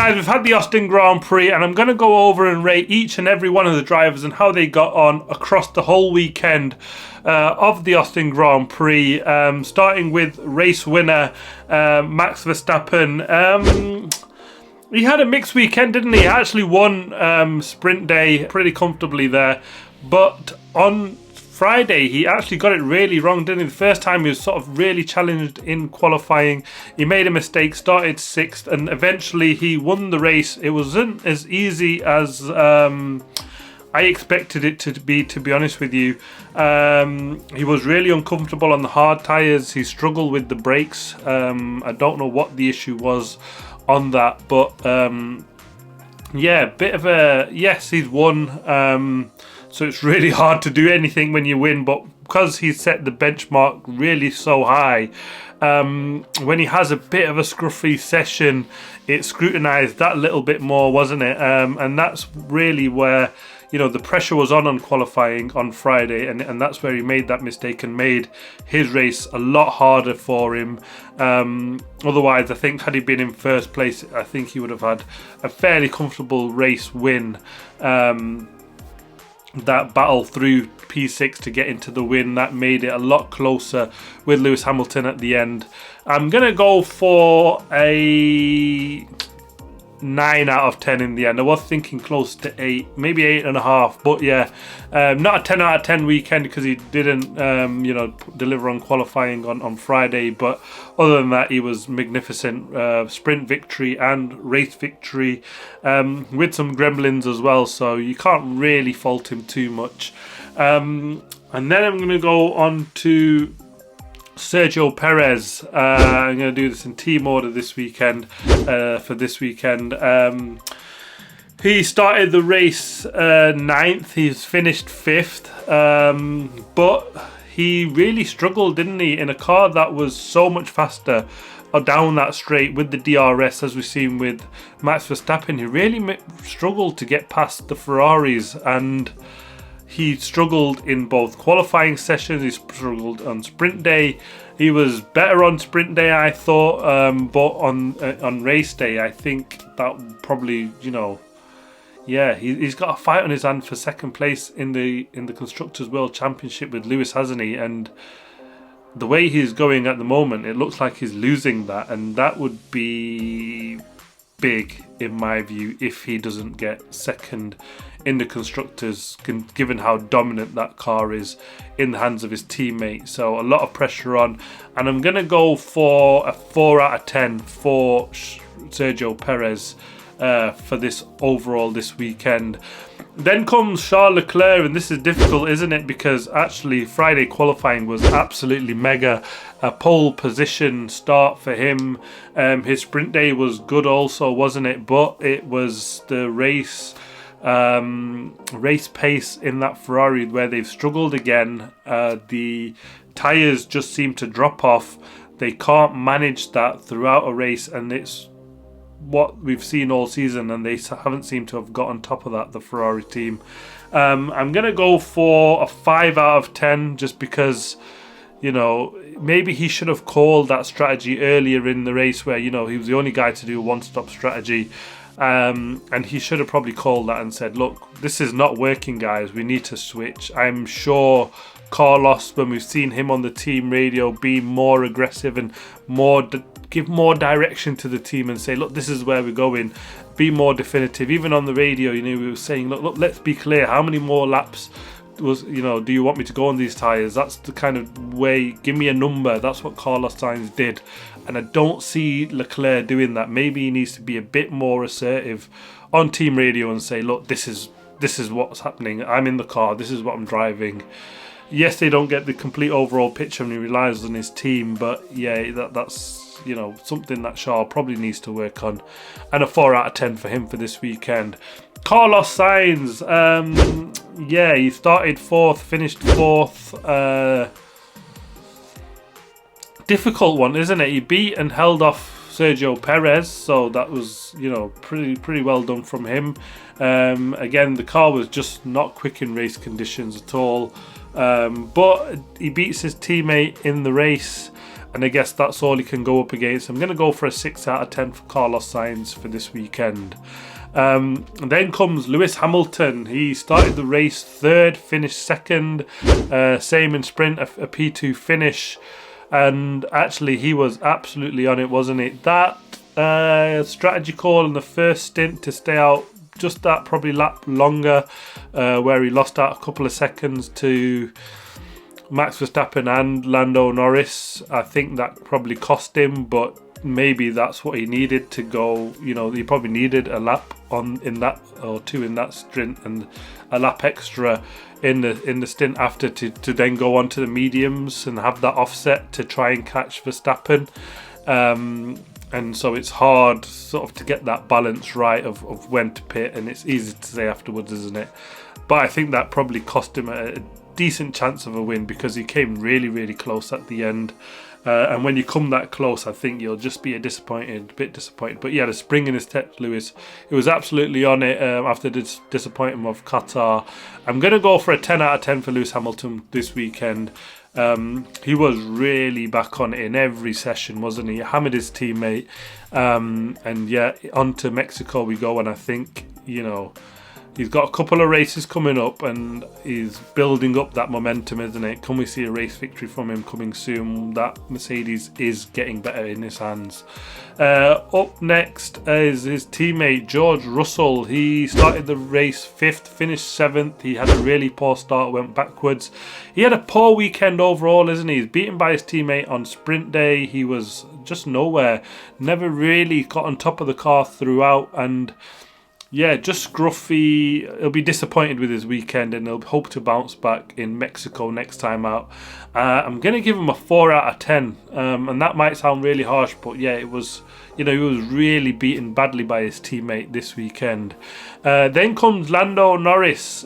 guys, we've had the Austin Grand Prix, and I'm going to go over and rate each and every one of the drivers and how they got on across the whole weekend of the Austin Grand Prix, starting with race winner Max Verstappen. He had a mixed weekend, didn't he? He actually won sprint day pretty comfortably there, but on Friday he actually got it really wrong, didn't he? The first time he was sort of really challenged in qualifying. He made a mistake, started 6th, and eventually he won the race. It wasn't as easy as I expected it to be honest with you. He was really uncomfortable on the hard tyres. He struggled with the brakes. I don't know what the issue was on that, but yeah, bit of a yes, he's won. So it's really hard to do anything when you win, but because he's set the benchmark really so high, when he has a bit of a scruffy session, it scrutinised that little bit more, wasn't it? And that's really where, you know, the pressure was on qualifying on Friday, and that's where he made that mistake and made his race a lot harder for him. Otherwise, I think had he been in first place, I think he would have had a fairly comfortable race win. That battle through P6 to get into the win, that made it a lot closer with Lewis Hamilton at the end. I'm going to go for a 9 out of 10 in the end. I was thinking close to 8, maybe 8.5, but yeah, not a 10 out of 10 weekend because he didn't deliver on qualifying on Friday, but other than that he was magnificent. Sprint victory and race victory, with some gremlins as well, so you can't really fault him too much. And then I'm going to go on to Sergio Perez. I'm going to do this in team order this weekend. For this weekend, he started the race 9th. He's finished 5th, but he really struggled, didn't he, in a car that was so much faster down that straight with the DRS, as we've seen with Max Verstappen. He really struggled to get past the Ferraris, and he struggled in both qualifying sessions. He struggled on sprint day. He was better on sprint day, I thought, but on race day, I think that probably, yeah, he's got a fight on his hand for second place in the Constructors' World Championship with Lewis, hasn't he? And the way he's going at the moment, it looks like he's losing that, and that would be big in my view if he doesn't get second in the Constructors, given how dominant that car is in the hands of his teammate. So a lot of pressure on, and I'm going to go for a 4 out of 10 for Sergio Perez for this overall this weekend. Then comes Charles Leclerc, and this is difficult, isn't it? Because actually Friday qualifying was absolutely mega. A pole position start for him. His sprint day was good also, wasn't it? But it was the race pace in that Ferrari where they've struggled again. The tyres just seem to drop off. They can't manage that throughout a race, and it's what we've seen all season, and they haven't seemed to have got on top of that, the Ferrari team. I'm going to go for a 5 out of 10 just because, maybe he should have called that strategy earlier in the race where, he was the only guy to do a one-stop strategy. And he should have probably called that and said, look, this is not working, guys. We need to switch. I'm sure Carlos, when we've seen him on the team radio, be more aggressive and give more direction to the team and say, look, this is where we're going. Be more definitive. Even on the radio, we were saying, look, let's be clear. How many more laps do you want me to go on these tyres? That's the kind of way. Give me a number. That's what Carlos Sainz did. And I don't see Leclerc doing that. Maybe he needs to be a bit more assertive on team radio and say, look, this is what's happening. I'm in the car. This is what I'm driving. Yes, they don't get the complete overall picture and he relies on his team. But yeah, that's something that Charles probably needs to work on. And a 4 out of 10 for him for this weekend. Carlos Sainz, he started 4th, finished 4th. Difficult one, isn't it? He beat and held off Sergio Perez, so that was, pretty well done from him. Again, the car was just not quick in race conditions at all. But he beats his teammate in the race. and I guess that's all he can go up against. I'm going to go for a 6 out of 10 for Carlos Sainz for this weekend. Then comes Lewis Hamilton. He started the race third, finished second, same in sprint, a P2 finish, and actually he was absolutely on it, wasn't it? That strategy call in the first stint to stay out just that probably lap longer, where he lost out a couple of seconds to Max Verstappen and Lando Norris. I think that probably cost him, but maybe that's what he needed to go. You know, he probably needed a lap in that, or two in that stint, and a lap extra in the stint after to then go on to the mediums and have that offset to try and catch Verstappen. And so it's hard sort of to get that balance right of when to pit, and it's easy to say afterwards, isn't it? But I think that probably cost him a decent chance of a win, because he came really, really close at the end. And when you come that close, I think you'll just be a bit disappointed. But yeah, the spring in his step, Lewis, he was absolutely on it after the disappointment of Qatar. I'm going to go for a 10 out of 10 for Lewis Hamilton this weekend. He was really back on it in every session, wasn't he? Hammered his teammate. And yeah, on to Mexico we go, and I think, you know, he's got a couple of races coming up and he's building up that momentum, isn't it? Can we see a race victory from him coming soon? That Mercedes is getting better in his hands. Up next is his teammate George Russell. He started the race 5th, finished 7th. He had a really poor start, went backwards. He had a poor weekend overall, isn't he? He's beaten by his teammate on sprint day. He was just nowhere. Never really got on top of the car throughout, and yeah, just scruffy. He'll be disappointed with his weekend, and he'll hope to bounce back in Mexico next time out. I'm going to give him a 4 out of 10. And that might sound really harsh, but yeah, it was, you know, he was really beaten badly by his teammate this weekend. Then comes Lando Norris.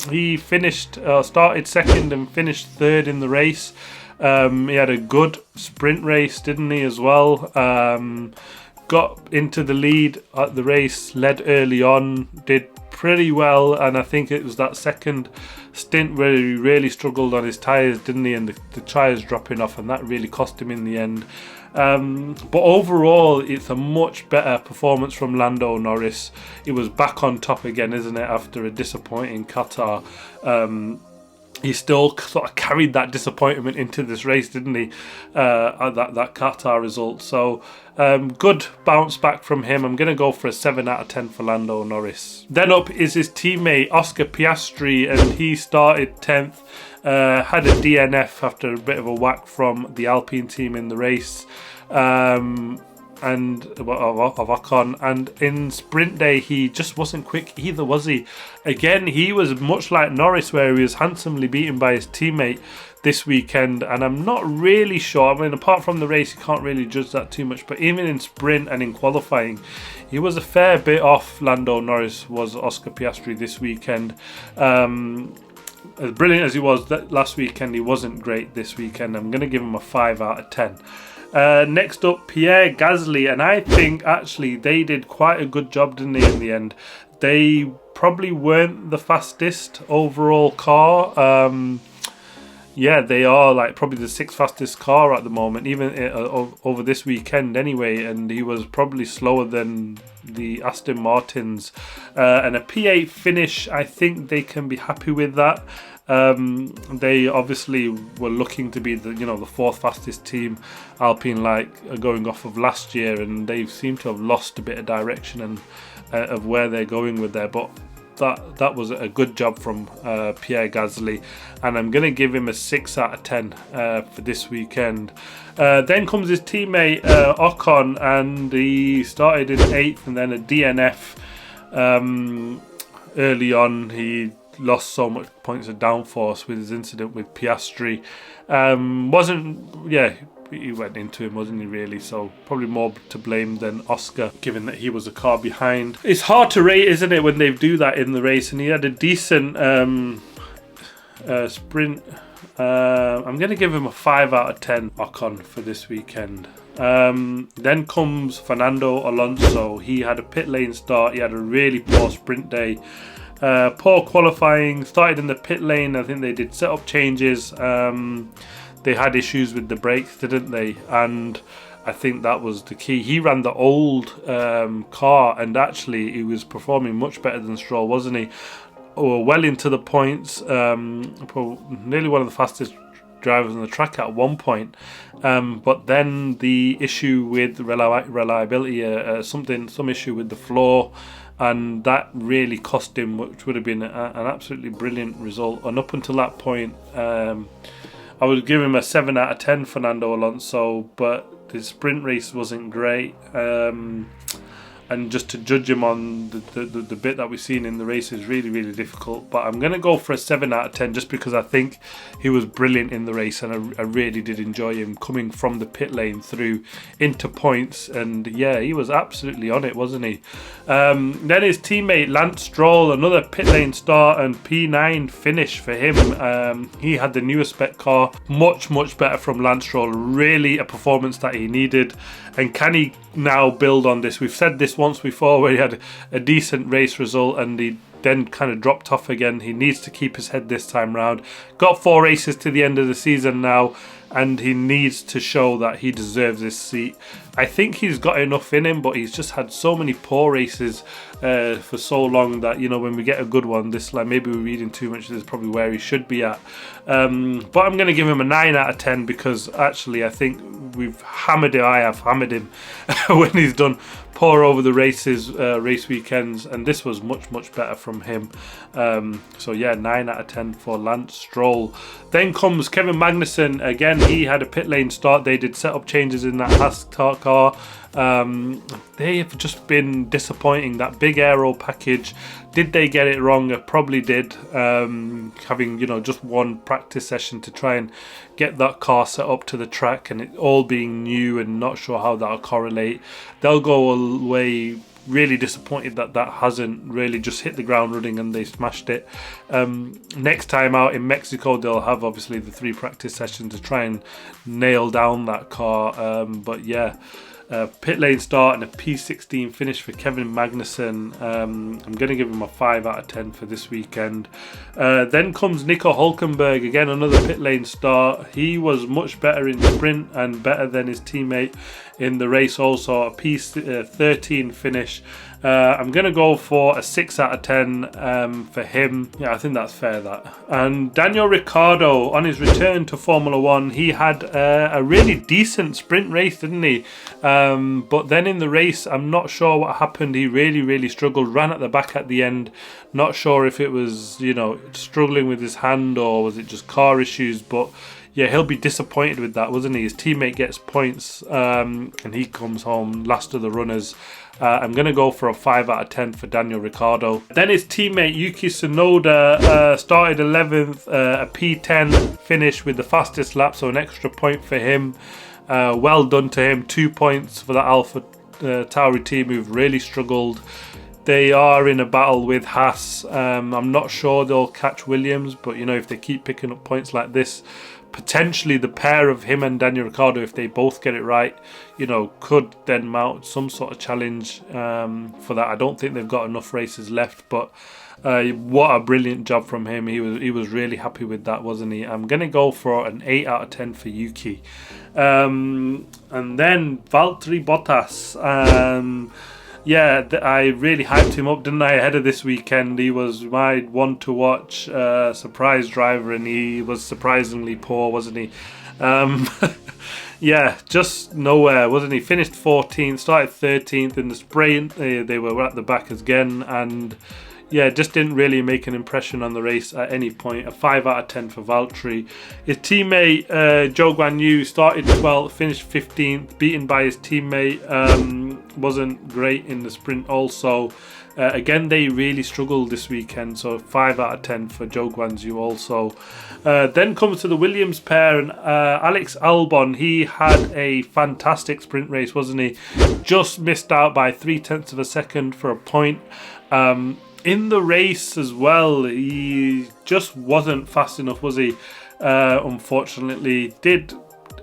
He started second and finished third in the race. He had a good sprint race, didn't he, as well? Got into the lead at the race, led early on, did pretty well, and I think it was that second stint where he really struggled on his tyres, didn't he, and the tyres dropping off, and that really cost him in the end. But overall, it's a much better performance from Lando Norris. He was back on top again, isn't it, after a disappointing Qatar. He still sort of carried that disappointment into this race, didn't he? That Qatar result. So good bounce back from him. I'm going to go for a 7 out of 10 for Lando Norris. Then up is his teammate Oscar Piastri, and he started 10th. Had a DNF after a bit of a whack from the Alpine team in the race. And of Ocon, and in sprint day he just wasn't quick either, was he? Again, he was much like Norris, where he was handsomely beaten by his teammate this weekend, and I'm not really sure. I mean, apart from the race, you can't really judge that too much, but even in sprint and in qualifying, he was a fair bit off. Lando Norris was Oscar Piastri this weekend. As brilliant as he was last weekend, he wasn't great this weekend. I'm going to give him a 5 out of 10. Next up, Pierre Gasly, and I think actually they did quite a good job, didn't they, in the end? They probably weren't the fastest overall car. Yeah, they are like probably the 6th fastest car at the moment, even over this weekend anyway, and he was probably slower than the Aston Martins. And a P8 finish, I think they can be happy with that. They obviously were looking to be the 4th fastest team, Alpine, like going off of last year, and they seem to have lost a bit of direction and of where they're going with there. But that was a good job from Pierre Gasly, and I'm going to give him a 6 out of 10 for this weekend. Then comes his teammate Ocon, and he started in 8th and then a DNF early on. He lost so much points of downforce with his incident with Piastri. He went into him, wasn't he, really? So probably more to blame than Oscar, given that he was a car behind. It's hard to rate, isn't it, when they do that in the race? And he had a decent sprint. I'm going to give him a 5 out of 10, Ocon, for this weekend. Then comes Fernando Alonso. He had a pit lane start. He had a really poor sprint day. Poor qualifying, started in the pit lane. I think they did setup changes. they had issues with the brakes, didn't they? And I think that was the key. He ran the old car, and actually he was performing much better than Stroll, wasn't he? Well into the points, nearly one of the fastest drivers on the track at one point, but then the issue with reliability, some issue with the floor, and that really cost him, which would have been an absolutely brilliant result. And up until that point, I would give him a 7 out of 10, Fernando Alonso, but the sprint race wasn't great. And just to judge him on the bit that we've seen in the race is really, really difficult. But I'm going to go for a 7 out of 10 just because I think he was brilliant in the race, and I really did enjoy him coming from the pit lane through into points. And yeah, he was absolutely on it, wasn't he? Then his teammate Lance Stroll, another pit lane start and P9 finish for him. He had the newest spec car, much better from Lance Stroll. Really a performance that he needed. And can he now build on this? We've said this once before, where he had a decent race result and he then kind of dropped off again. He needs to keep his head this time round. Got 4 races to the end of the season now, and he needs to show that he deserves this seat. I think he's got enough in him, but he's just had so many poor races for so long that, you know, when we get a good one, this, like, maybe we're reading too much. This is probably where he should be at. But I'm going to give him a 9 out of 10 because actually I think I have hammered him when he's done poor over the races, race weekends, and this was much better from him. So yeah, 9 out of 10 for Lance Stroll. Then comes Kevin Magnussen. Again, he had a pit lane start. They did setup changes in that Haas car. They have just been disappointing. That big aero package, did they get it wrong? It probably did. Having, you know, just one practice session to try and get that car set up to the track, and it all being new and not sure how that'll correlate. They'll go away really disappointed that hasn't really just hit the ground running and they smashed it. Next time out in Mexico, they'll have obviously the 3 practice sessions to try and nail down that car. But yeah, pit lane start and a P16 finish for Kevin Magnussen. I'm going to give him a 5 out of 10 for this weekend. Then comes Nico Hülkenberg, again another pit lane start. He was much better in sprint and better than his teammate in the race also. A P13 finish. I'm going to go for a 6 out of 10 for him. Yeah, I think that's fair, that. And Daniel Ricciardo, on his return to Formula 1, he had a really decent sprint race, didn't he? But then in the race, I'm not sure what happened. He really struggled, ran at the back at the end. Not sure if it was, you know, struggling with his hand or was it just car issues, but yeah, he'll be disappointed with that, wasn't he? His teammate gets points and he comes home last of the runners. I'm going to go for a 5 out of 10 for Daniel Ricciardo. Then his teammate Yuki Tsunoda started 11th, a P10 finish with the fastest lap, so an extra point for him. Well done to him. 2 points for the Alpha Tauri team who've really struggled. They are in a battle with Haas. I'm not sure they'll catch Williams, but you know, if they keep picking up points like this, potentially the pair of him and Daniel Ricciardo, if they both get it right, you know, could then mount some sort of challenge for that. I don't think they've got enough races left, but what a brilliant job from him. He was really happy with that, wasn't he? I'm going to go for an 8 out of 10 for Yuki. And then Valtteri Bottas. Yeah, I really hyped him up, didn't I, ahead of this weekend. He was my one to watch surprise driver, and he was surprisingly poor, wasn't he? Yeah, just nowhere, wasn't he? Finished 14th, started 13th in the sprint. They were at the back again, and yeah, just didn't really make an impression on the race at any point. A 5 out of 10 for Valtteri. His teammate Zhou Guanyu started 12th, finished 15th, beaten by his teammate. Wasn't great in the sprint also. Again, they really struggled this weekend, so 5 out of 10 for Zhou Guanyu also. Then comes to the Williams pair, and Alex Albon. He had a fantastic sprint race, wasn't he? Just missed out by 0.3 of a second for a point. In the race as well, he just wasn't fast enough, was he? Unfortunately, did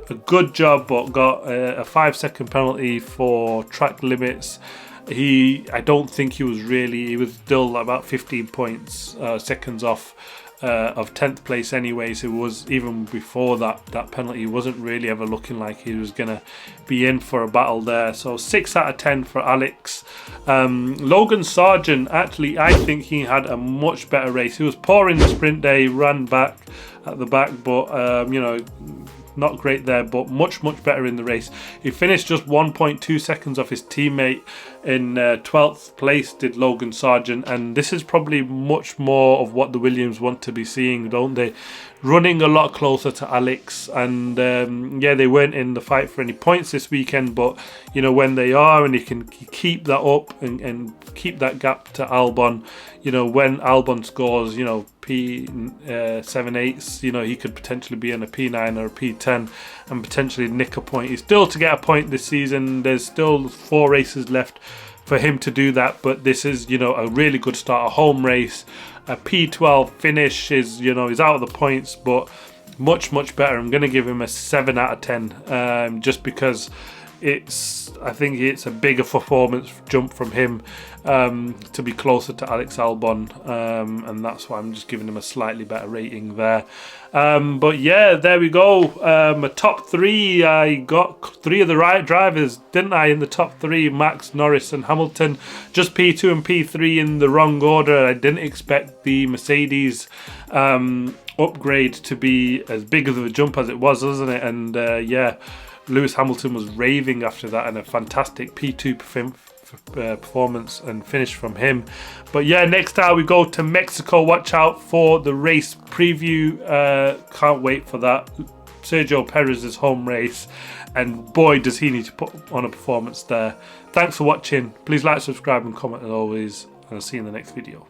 a good job, but got a 5-second penalty for track limits. I don't think he was still about 15 seconds off of 10th place anyways. It was, even before that penalty, he wasn't really ever looking like he was going to be in for a battle there. So 6 out of 10 for Alex. Logan Sargent, actually, I think he had a much better race. He was poor in the sprint day, he ran back at the back, but you know, not great there, but much better in the race. He finished just 1.2 seconds off his teammate. In 12th place did Logan Sargent, and this is probably much more of what the Williams want to be seeing, don't they? Running a lot closer to Alex, and yeah, they weren't in the fight for any points this weekend, but you know, when they are, and you can keep that up and keep that gap to Albon, you know, when Albon scores, you know, P7/8, you know, he could potentially be in a P9 or a P10 and potentially nick a point. He's still to get a point this season. There's still 4 races left for him to do that, but this is, you know, a really good start, a home race. A P12 finish is, you know, he's out of the points, but much better. I'm going to give him a 7 out of 10, just because I think it's a bigger performance jump from him to be closer to Alex Albon, and that's why I'm just giving him a slightly better rating there. But yeah, there we go. A top 3. I got 3 of the right drivers, didn't I, in the top 3? Max, Norris and Hamilton. Just P2 and P3 in the wrong order. I didn't expect the Mercedes upgrade to be as big of a jump as it was, wasn't it? And yeah, Lewis Hamilton was raving after that, and a fantastic P2 performance and finish from him. But yeah, next out we go to Mexico. Watch out for the race preview. Can't wait for that. Sergio Perez's home race, and boy does he need to put on a performance there. Thanks for watching. Please like, subscribe and comment as always, and I'll see you in the next video.